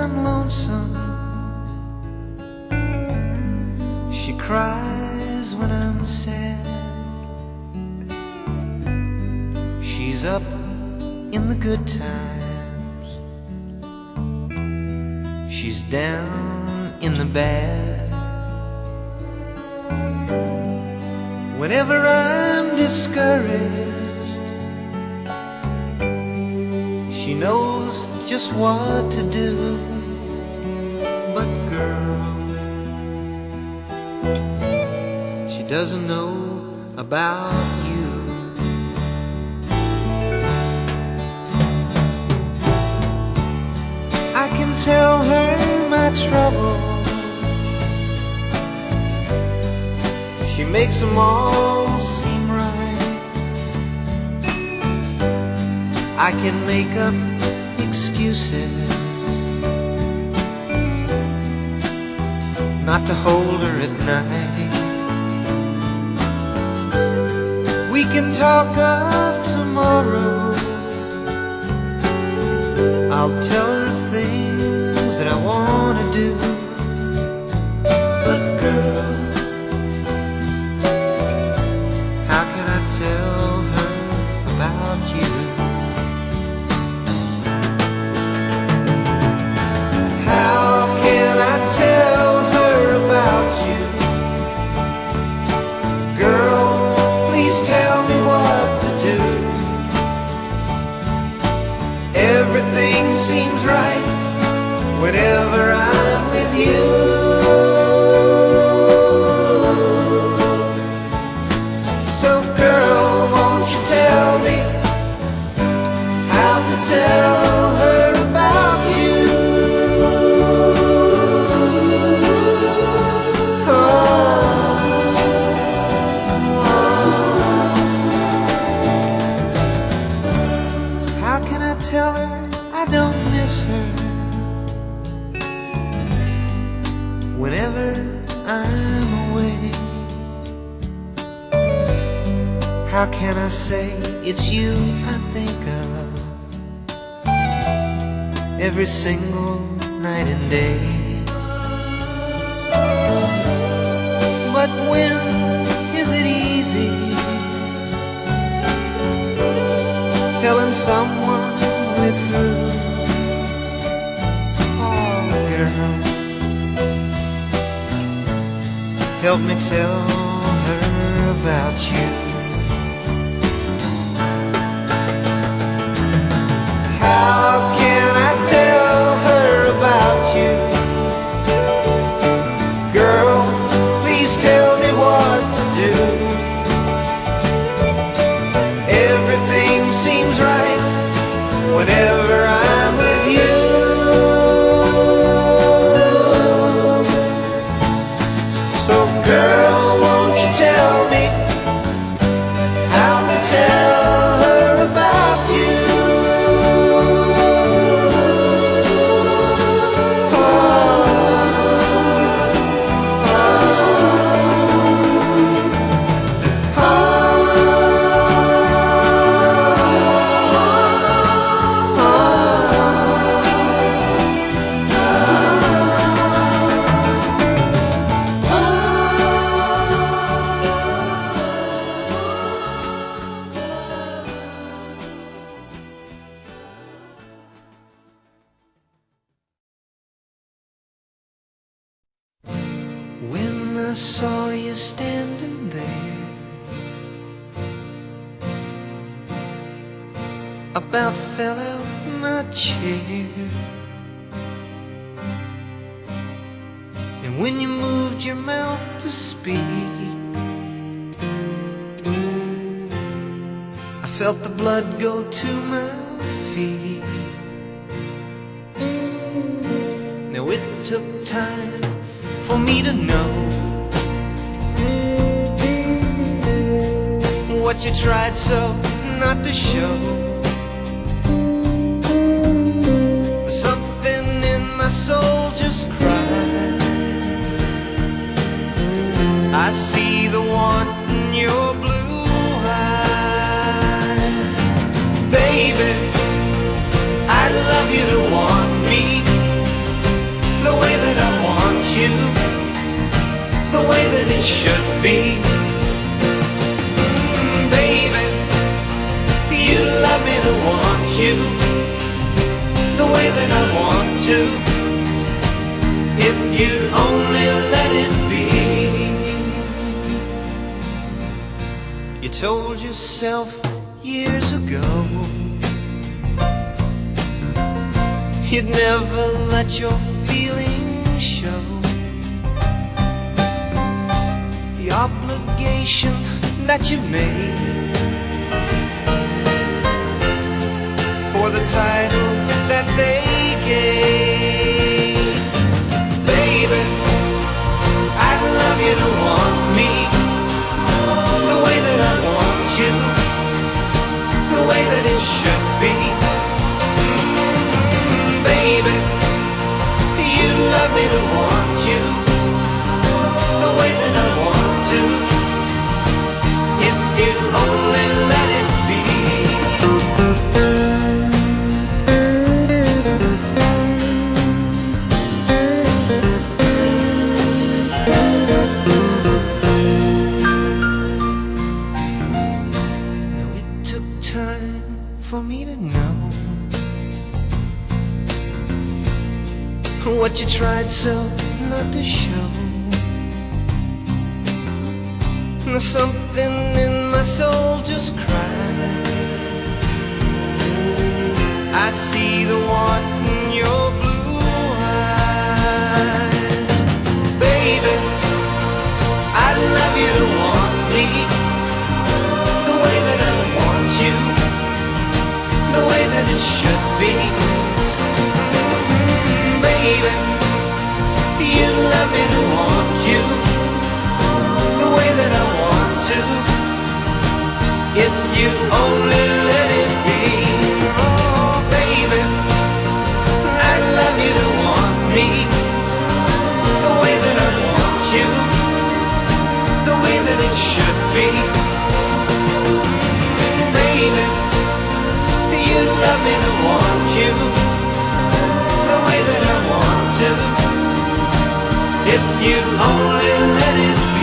I'm lonesome. She cries when I'm sad. She's up in the good times. She's down in the bad. Whenever I'm discouraged, she knows just what to do. But girl, she doesn't know about you. I can tell her my trouble. She makes them all seem right. I can make up excuses not to hold her at night. We can talk of tomorrow. I'll tell her things that I want to do. But girl, how can I tell her about you? How can I tell her about you? Girl, please tell me what to do. Everything seems right whenever I'm with you. So girl, won't you tell me how to tell her about you? How can I tell her I don't miss her whenever I'm away? How can I say it's you I think of every single night and day? But when is it easy telling someone we're through? Oh girl, help me tell her about you. How can I tell her about you? Girl, please tell me what to do. Everything seems right whenever I'm with you. So girl, won't you tell me how to tell her about you? When I saw you standing there, about fell out my chair. And when you moved your mouth to speak, I felt the blood go to my feet. Now it took time for me to know what you tried so not to show. But something in my soul just cried. I see the want in your blue eyes. Baby, I'd love you to want me. the way that it should be. Baby, you love me to want you the way that I want to, if you'd only let it be. You told yourself years ago you'd never let your feelings show. The obligation that you made for the title that they gave. Baby, I'd love you to want me the way that I want you, the way that it should be. Baby, you'd love me to want you the way that I want to, if you'd only let it be. Now it took time for me to know what you tried so not to show. Something in my soul just cried. I see the want in your blue eyes. Baby, I'd love you to want me the way that I want you, the way that it should be. Baby, you'd love me to want you the way that I want to, if you only let it be. Oh, baby, I'd love you to want me the way that I want you, the way that it should be. Baby, you'd love me to want you the way that I want to, if you only let it be.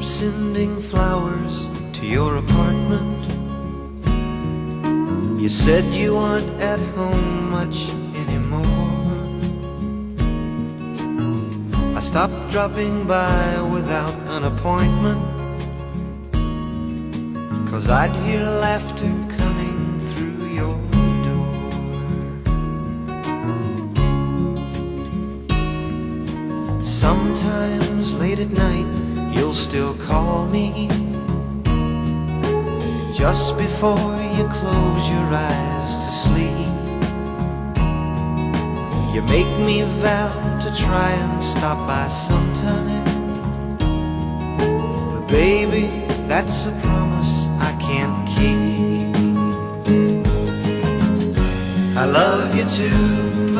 Sending flowers to your apartment. You said you aren't at home much anymore. I stopped dropping by without an appointment, 'cause I'd hear laughter coming through your door. Sometimes late at night you'll still call me, just before you close your eyes to sleep. You make me vow to try and stop by sometime, but baby, that's a promise I can't keep. I love you too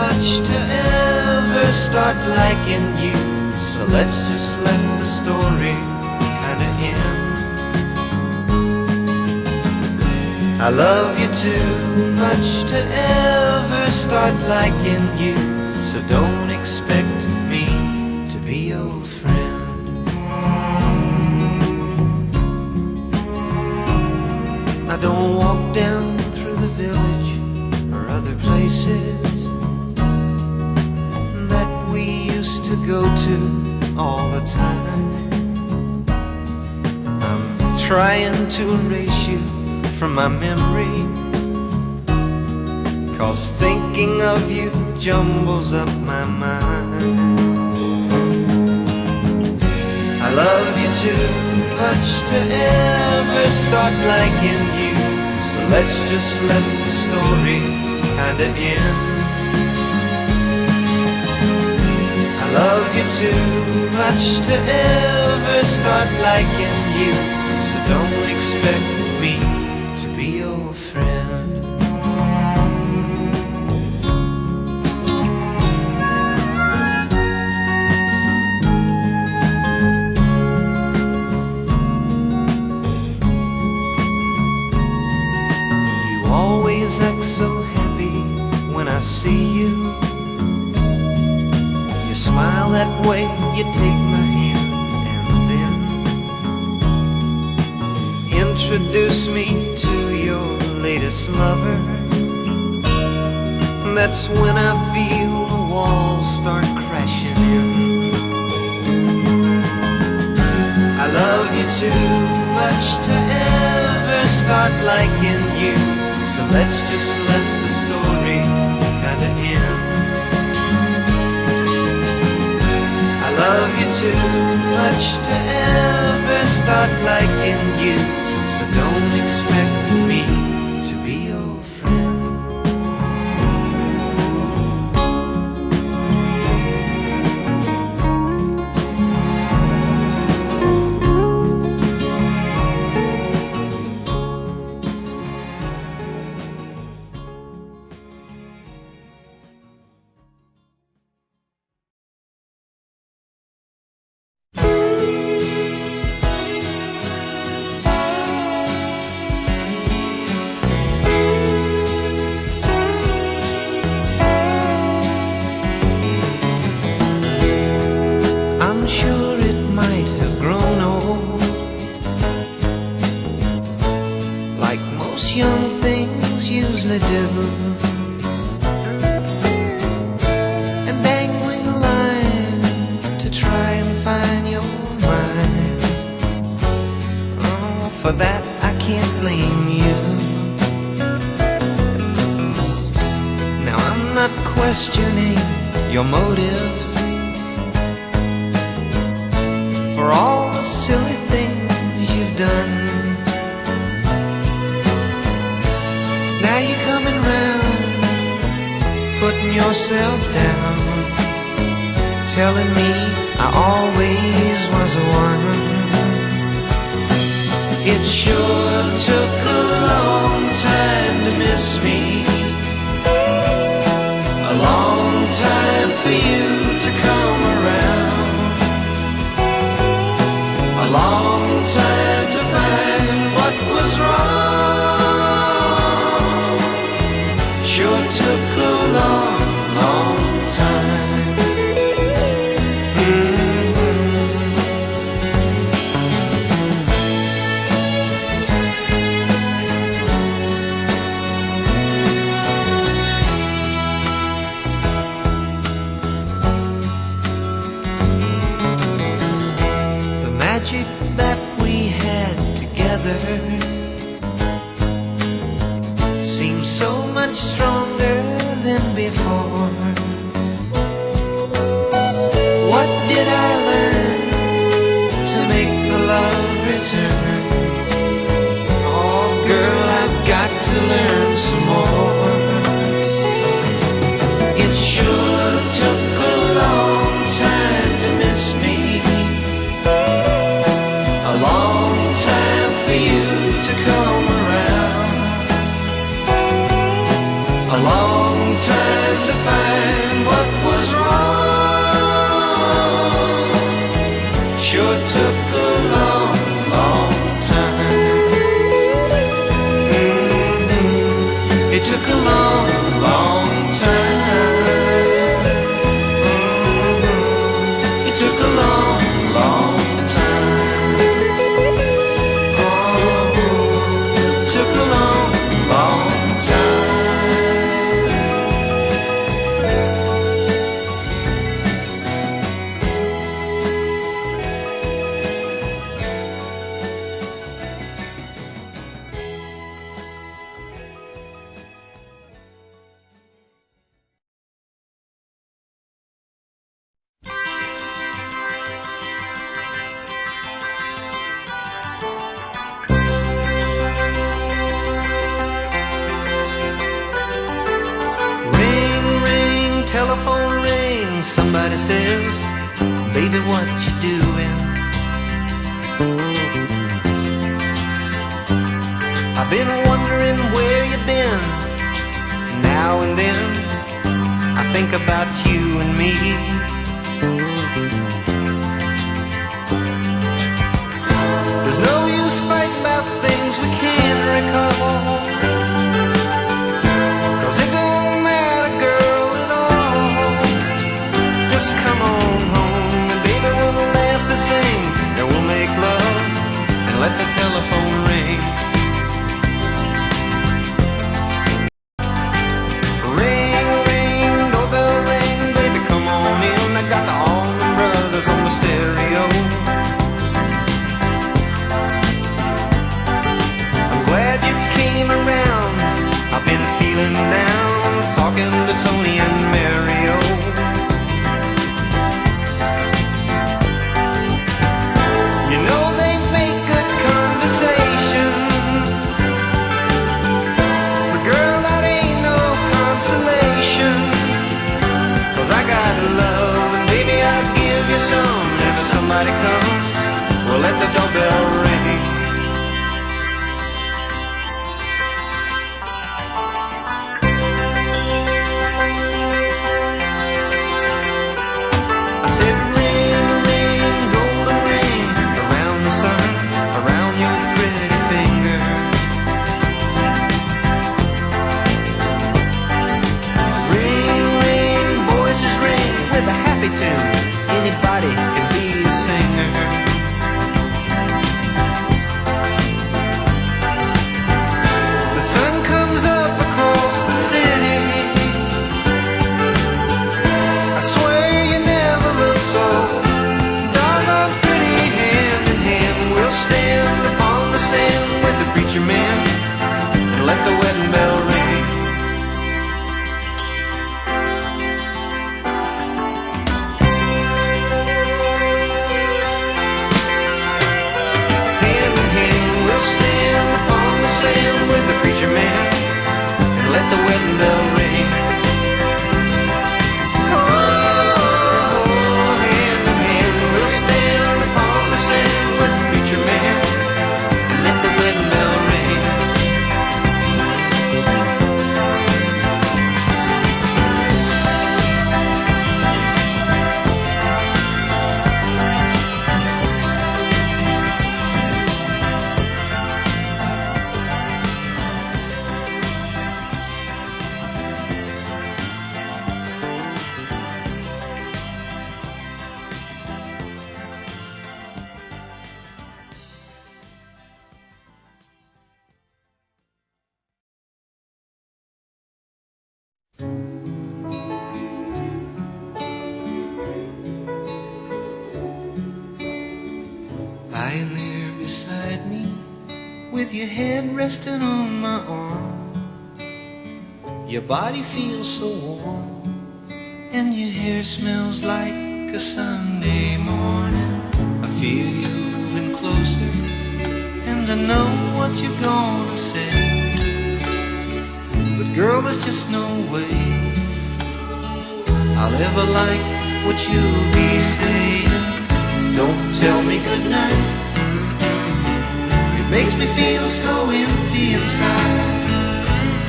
much to ever start liking you, so let's just let the story kinda end. I love you too much to ever start liking you, so don't expect me to be your friend. I don't walk down through the village or other places that we used to go to all the time. I'm trying to erase you from my memory, 'cause thinking of you jumbles up my mind. I love you too much to ever start liking you, so let's just let the story kinda end. too much to ever start liking you, so don't expect me to be your friend. You always act so happy when I see you. You smile that way, you take my hand, and then introduce me to your latest lover. That's when I feel the walls start crashing in. I love you too much to ever start liking you, so let's just let the story kinda end. I love you too much to ever start liking you, so don't expect me to be your friend. I'm sure it might have grown old, like most young things usually do, and dangling a line to try and find your mind. Oh, for that I can't blame you. Now I'm not questioning your motives for all the silly things you've done. Now you're coming round, putting yourself down, telling me I always was the one. It sure took a long time to miss me, a long time for you to come around, a long time to find what was wrong. Sure took a long, long time. The magic that we had together seems so much stronger than before. What did I learn to make the love return? Oh girl, I've got to learn some more. It sure took a long time to miss me, a long time for you to come around, a long time to find what was wrong. Sure took a long, long time. It took a long, long time. It took a long, long time. Oh, took a long, long time. Ring, ring, telephone ring. Somebody says, Baby, what you doing? I've been wondering where you've been. Now and then I think about you and me. There's no use fighting about things we can't recall, 'cause it don't matter, girl, at all. Just come on home and baby, we'll laugh and sing, and we'll make love and let the telephone ring. Ring, ring, doorbell ring, baby, come on in. I got the Allman Brothers on the stereo. I'm glad you came around. I've been feeling down, talking to Tony and Mario. You know they make good conversation, but girl, that ain't no consolation. 'Cause I got love, and baby, I'll give you some. If somebody comes, we'll let the doorbell ring. I said ring, ring, golden ring, around the sun, around your pretty finger. Ring, ring, voices ring with a happy tune. Anybody can be a singer. The sun comes up across the city. I swear you never look so doggone pretty. Hand in hand we'll stand upon the sand with the preacher man and let the wedding bell ring. Hand in hand we'll stand upon the sand with the preacher man and let the wedding bell ring. Oh, hand in hand we'll stand upon the sand with the preacher man and let the wedding bell ring. Lying there beside me, with your head resting on my arm. Your body feels so warm, and your hair smells like a Sunday morning. I feel you moving closer, and I know what you're gonna say. But girl, there's just no way I'll ever like what you'll be saying. Don't tell me goodnight, it makes me feel so empty inside.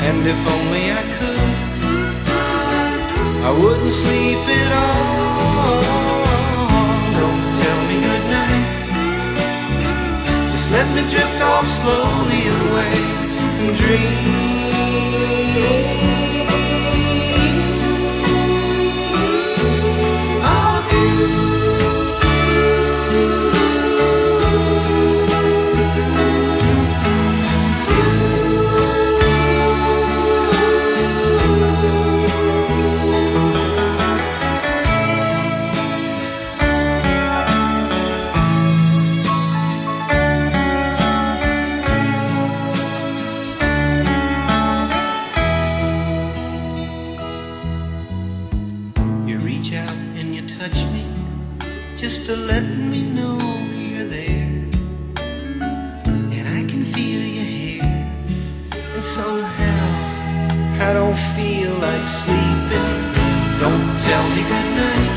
And if only I could, I wouldn't sleep at all. Don't tell me goodnight, just let me drift off slowly away and dream. Of you. Just to let me know you're there, and I can feel your hair, and somehow I don't feel like sleeping. Don't tell me goodnight,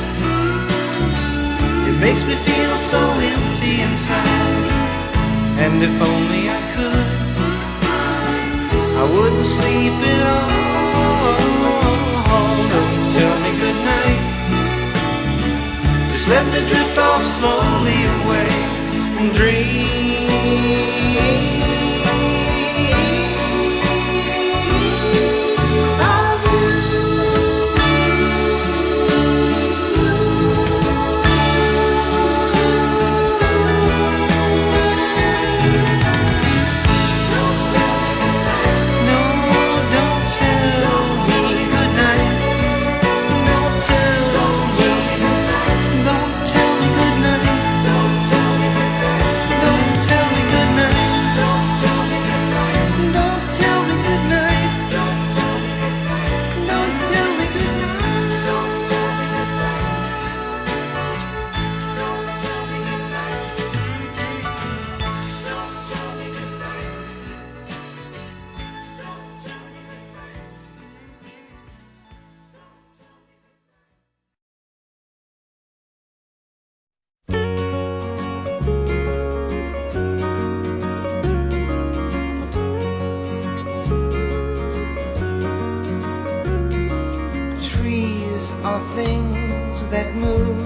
And if only I could, I wouldn't sleep at all. Don't tell me goodnight, just let me drift off slowly away and dream. Are things that move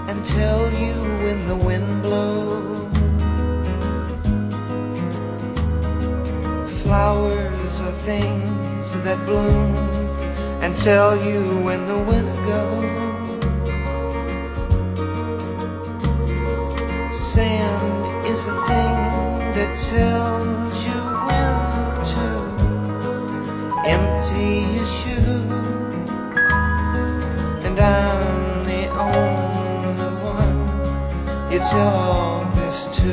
and tell you when the wind blows. Flowers are things that bloom and tell you when the winter goes. Sand is a thing that tells you when to empty your shoes. I'm the only one you tell all this to.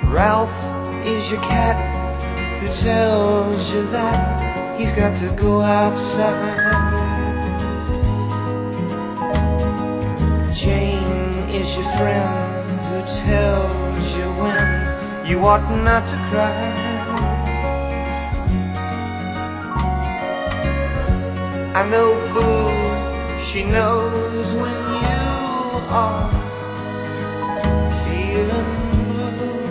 Ralph is your cat who tells you that he's got to go outside. Jane is your friend who tells you when you ought not to cry. I know Boo, she knows when you are feeling blue,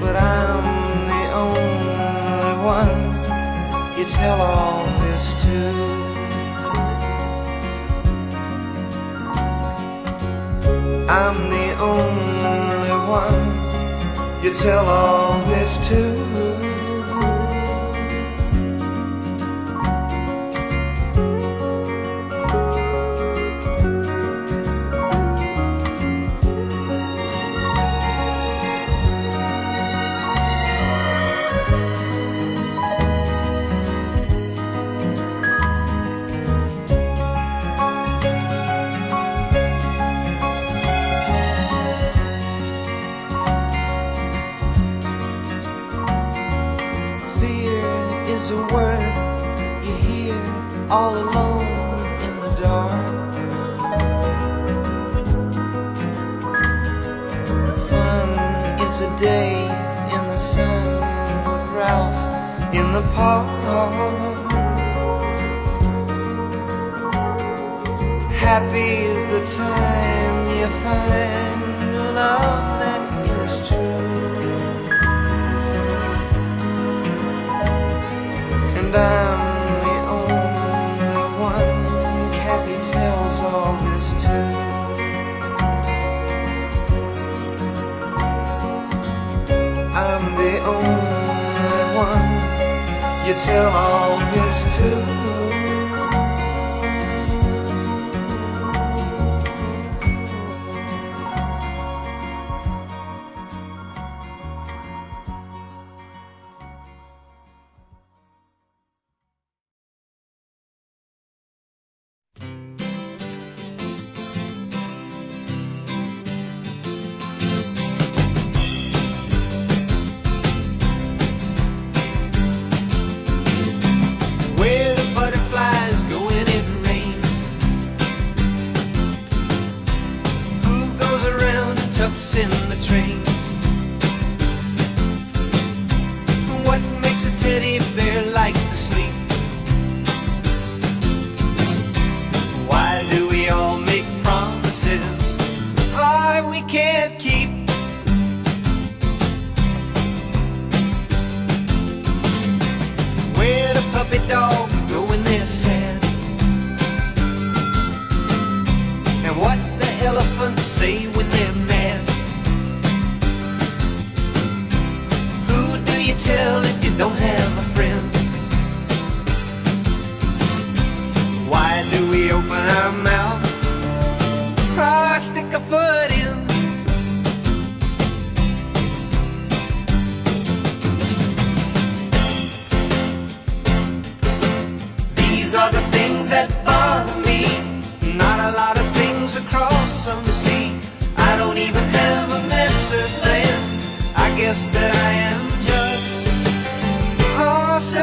but I'm the only one you tell all this to. I'm the only one you tell all this to. Is a word you hear all alone in the dark. Fun is a day in the sun with Ralph in the park. Happy is the time you find a love that is true. And I'm the only one Kathy tells all this to. I'm the only one you tell all this to. Where the butterfly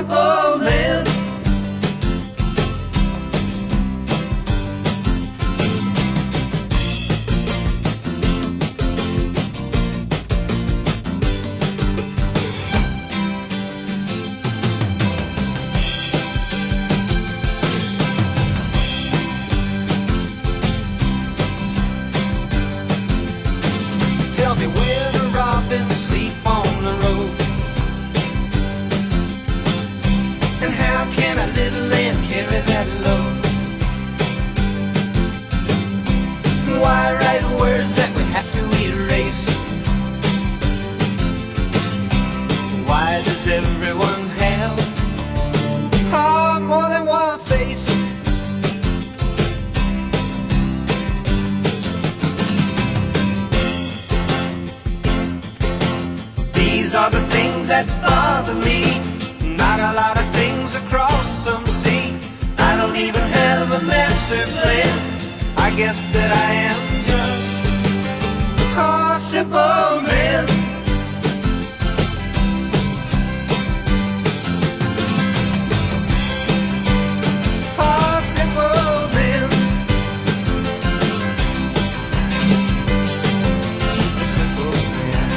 simple man. Tell me where the robins sleep on the road, and how can a little lamb carry that load? Why write words that we have to erase? Why does everyone have more than one face? These are the things that bother me. Not a lot of things across some sea. I don't even have a master plan. I guess that I am just a simple man. A simple man. Simple man.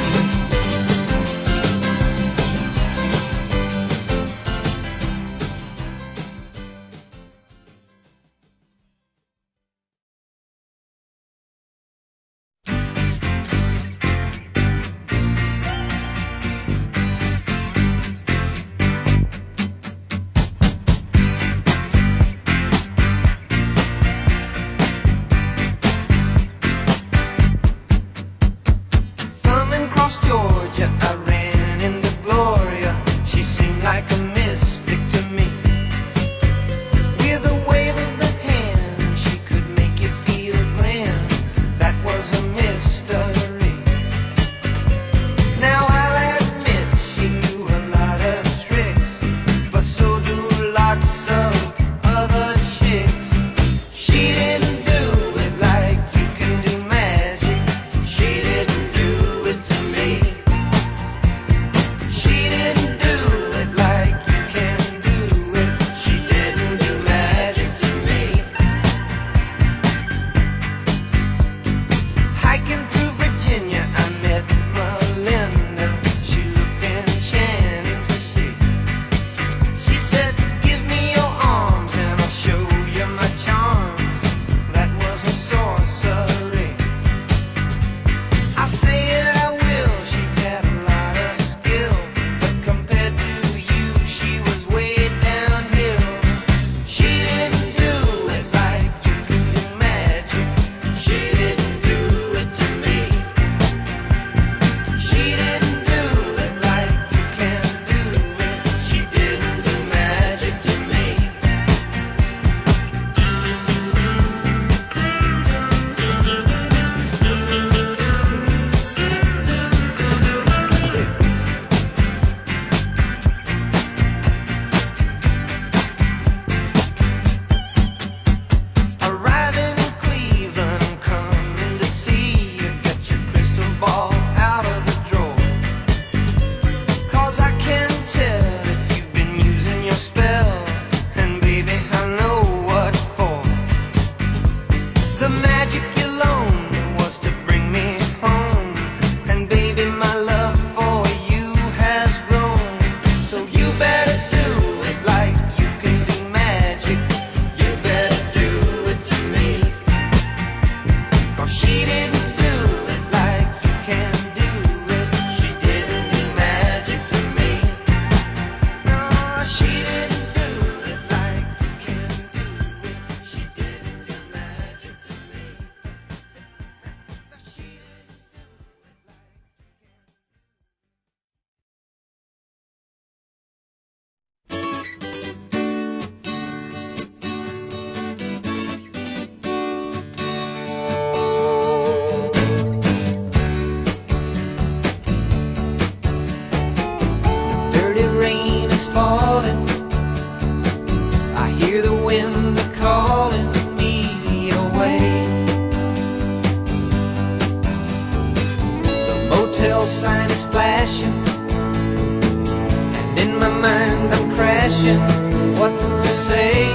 imagine what to say,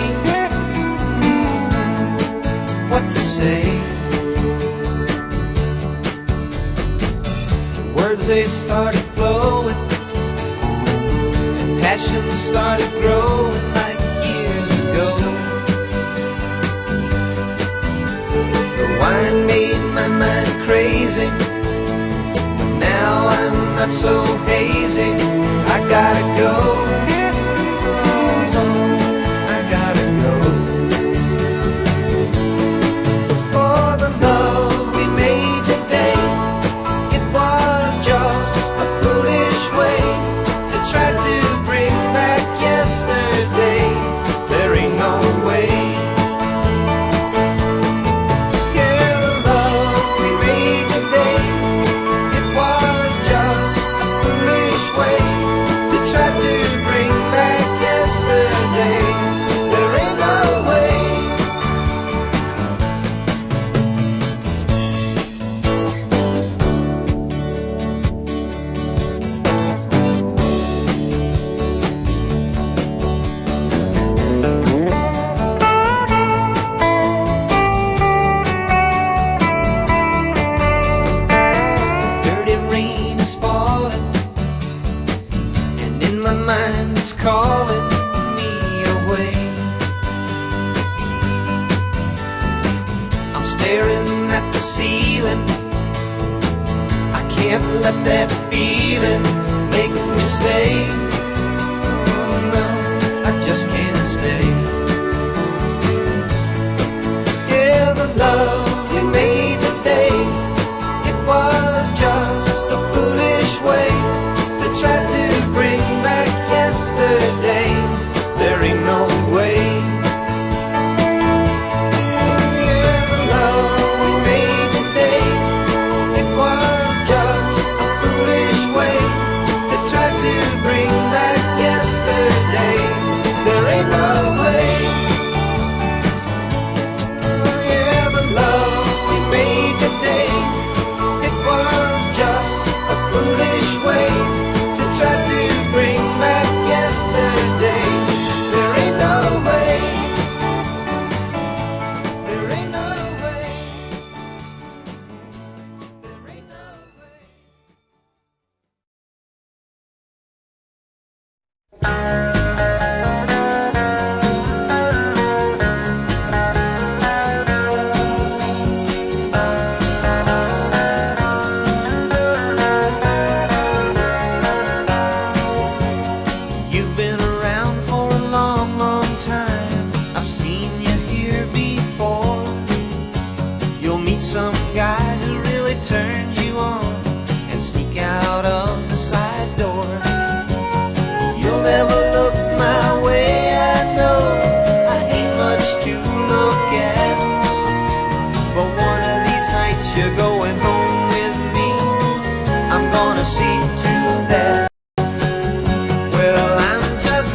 what to say. Words, they started flowing, and passion started growing like years ago. The wine made my mind crazy, but now I'm not so hazy. I gotta go, I gotta go. For the love we made today, it was just a foolish way to try to bring back yesterday. There ain't no way. Yeah, the love we made today, it was just a foolish way to try to bring back yesterday. There ain't no way. Dirty rain is falling, and in my mind it's calling me away. I'm staring at the ceiling, I can't let that feeling make me stay. Oh no, I just can't stay. Yeah, the love we made today, it was just a foolish way to try to bring back yesterday. There ain't no way. Yeah, the love we made today, it was just a foolish way to try to bring back yesterday. There ain't no way. Yeah, the love we made today, it was just a foolish way to try to bring back yesterday. There ain't no way. There ain't no way. There ain't no way. You've been around for a long, long time. I've seen you here before. You'll meet some guy who really turns you on and sneak out of the side door. You'll never look my way, I know. I ain't much to look at, but one of these nights you're going home with me. I'm gonna see to that. Well, I'm just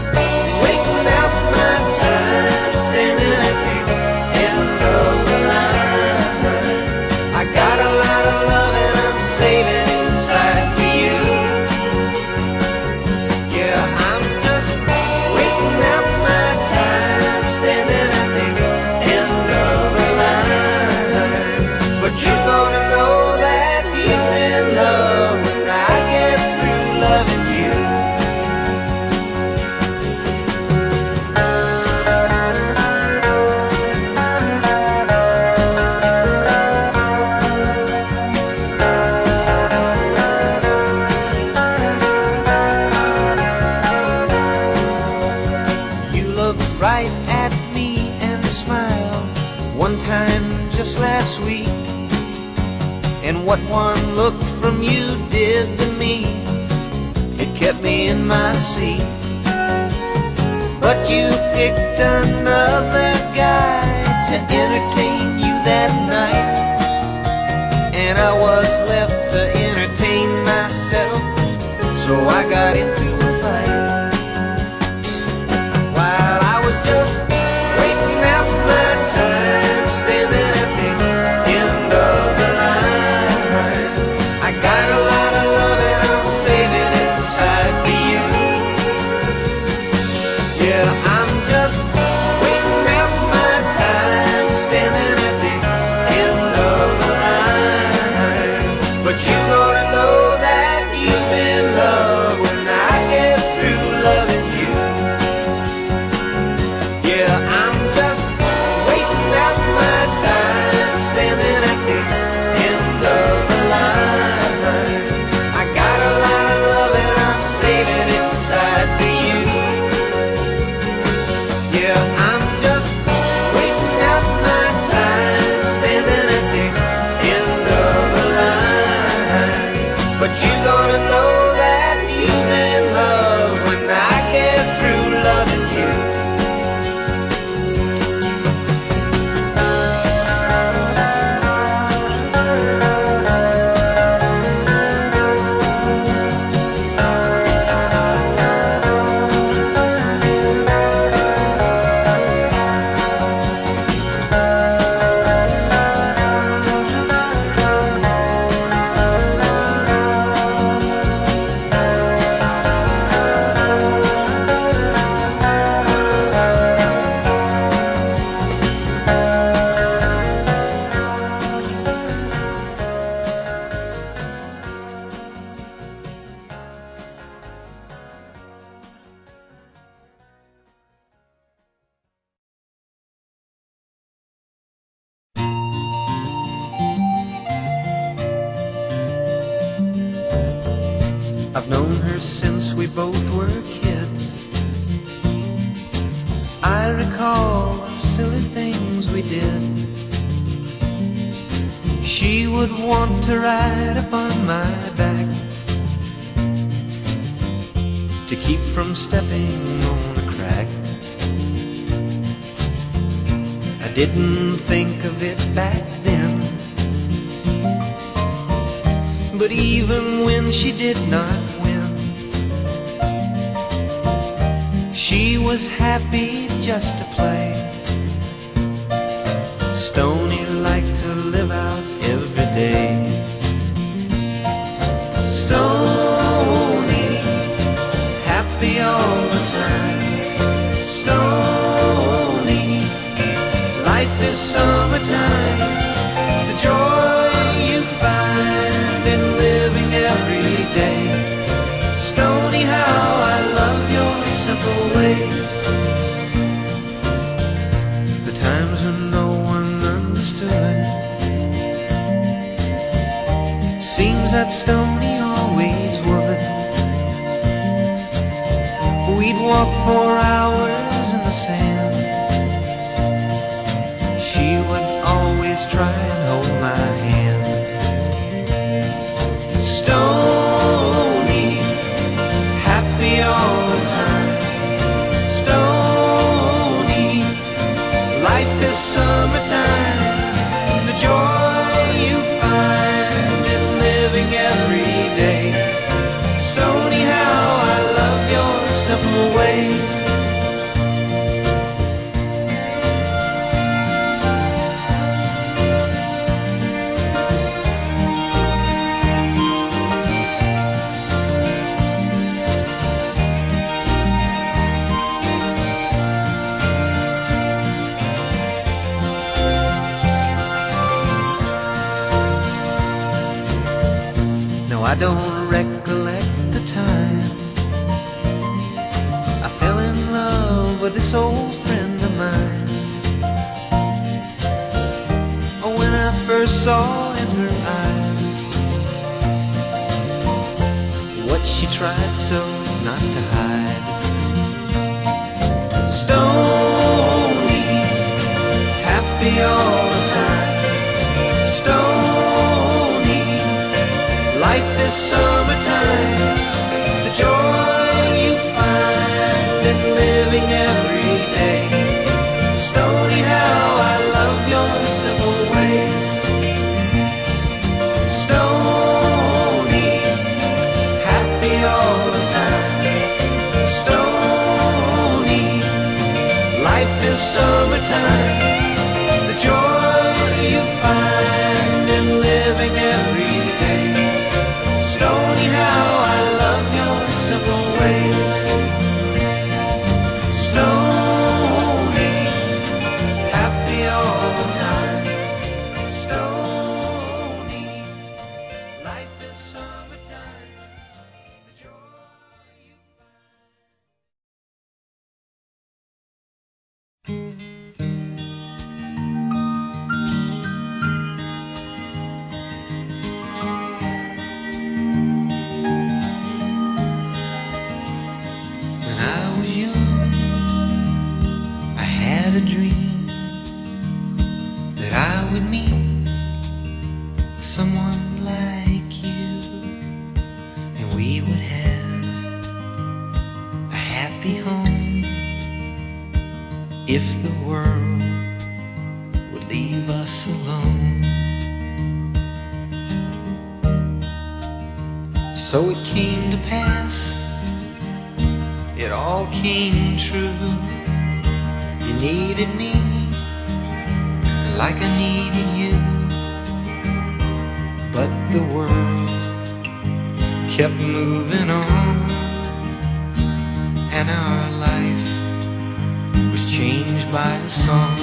waiting out my time, standing at the end of the line. I got a lot of love and I'm saving inside for you. Yeah, I'm just waiting out my time, standing at the end of the line. But you're gonna know that you're in love when I get through loving you. You looked right at me and smiled one time just last week. And what one look from you did to me, it kept me in my seat. But you picked another guy to entertain you that night, and I was left to entertain myself. So I got into a fight while I was just waiting out my time, standing at the end of the line. I got a lot of love and I'm saving it inside for you. Yeah, since we both were kids. I recall the silly things we did. She would want to ride upon my back to keep from stepping on a crack. I didn't think of it back then, but even when she did not win, she was happy just to play. Stoney liked to live out every day. Stoney, happy all the time. Stoney, life is summertime. The joy you find in living every day. Stoney, how I love your simple ways. The times when no one understood, seems that Stoney always would. We'd walk for hours in the sand. She would always try and hold my hand. Stoney, happy all the time. Stoney, life is summertime. The joy you find in living every day. Stoney, how I love your simple ways. I don't recollect the time I fell in love with this old friend of mine. Oh, when I first saw in her eyes what she tried so not to hide. Stoney, happy all the time. Stoney, life is summertime. The joy you find in living every day. Stoney, how I love your simple ways. Stoney, happy all the time. Stoney, life is summertime. The joy you find in living every day. Stoney, how I love your simple ways. Stoney, happy all the time. Stoney, life is summertime. The joy you a dream that I would meet someone like you, and we would have a happy home if the world would leave us alone. So it came to pass, it all came true. You needed me like I needed you, but the world kept moving on, and our life was changed by a song.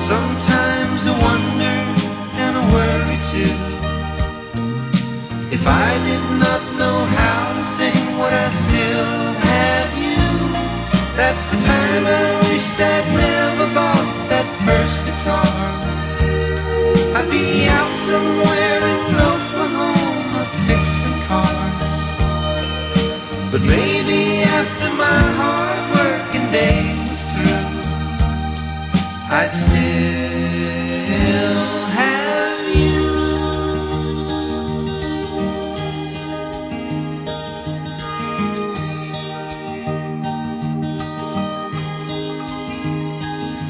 Sometimes I wonder and I worry too, if I did not know how to sing, would I still have you? That's the time I wished I'd never bought that first guitar. I'd be out somewhere But maybe after my hard working day was through, I'd still have you.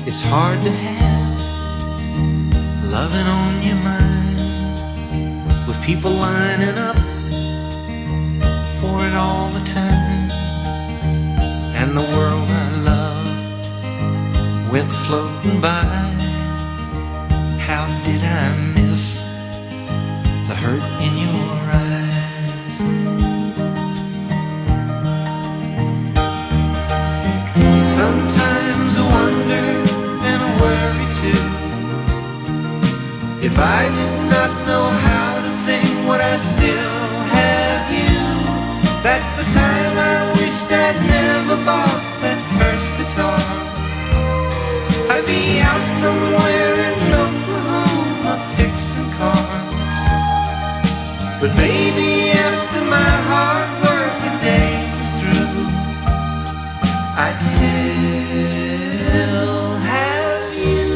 It's hard to have loving on your mind, with people lining up for it all the time, and the world I love went floating by. How did I miss the hurt in your eyes? Sometimes I wonder and I worry too, if I did not know how to sing, would I still have you? That's the time I wished I'd never bought that first guitar. I'd be out somewhere in Oklahoma fixing cars. But maybe after my hard working day was through, I'd still have you.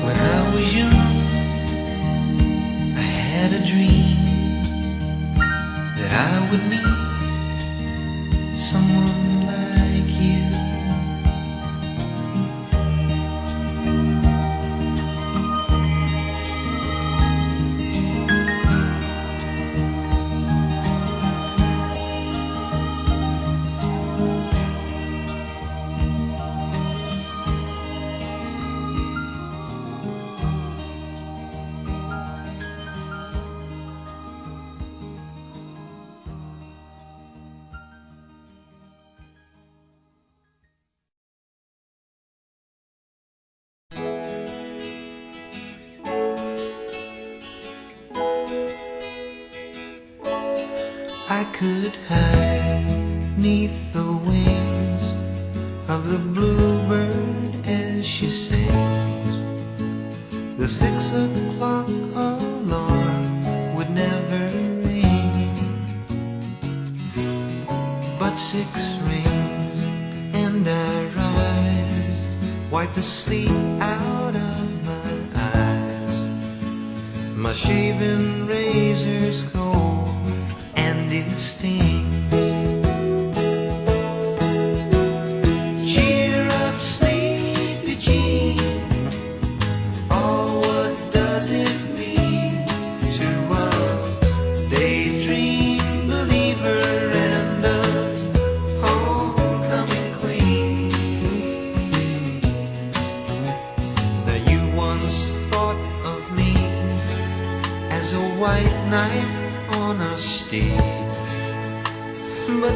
When I was young, I had a dream that I would meet someone like you. I could hide neath the wings of the bluebird as she sings. The 6 o'clock alarm would never ring, but 6 rings and I rise, wipe the sleep out of my eyes. My shaving razor's cold and it stings. Cheer up, sleepy Jean. Oh, what does it mean to a daydream believer and a homecoming queen? Now you once thought of me as a white knight on a steed, but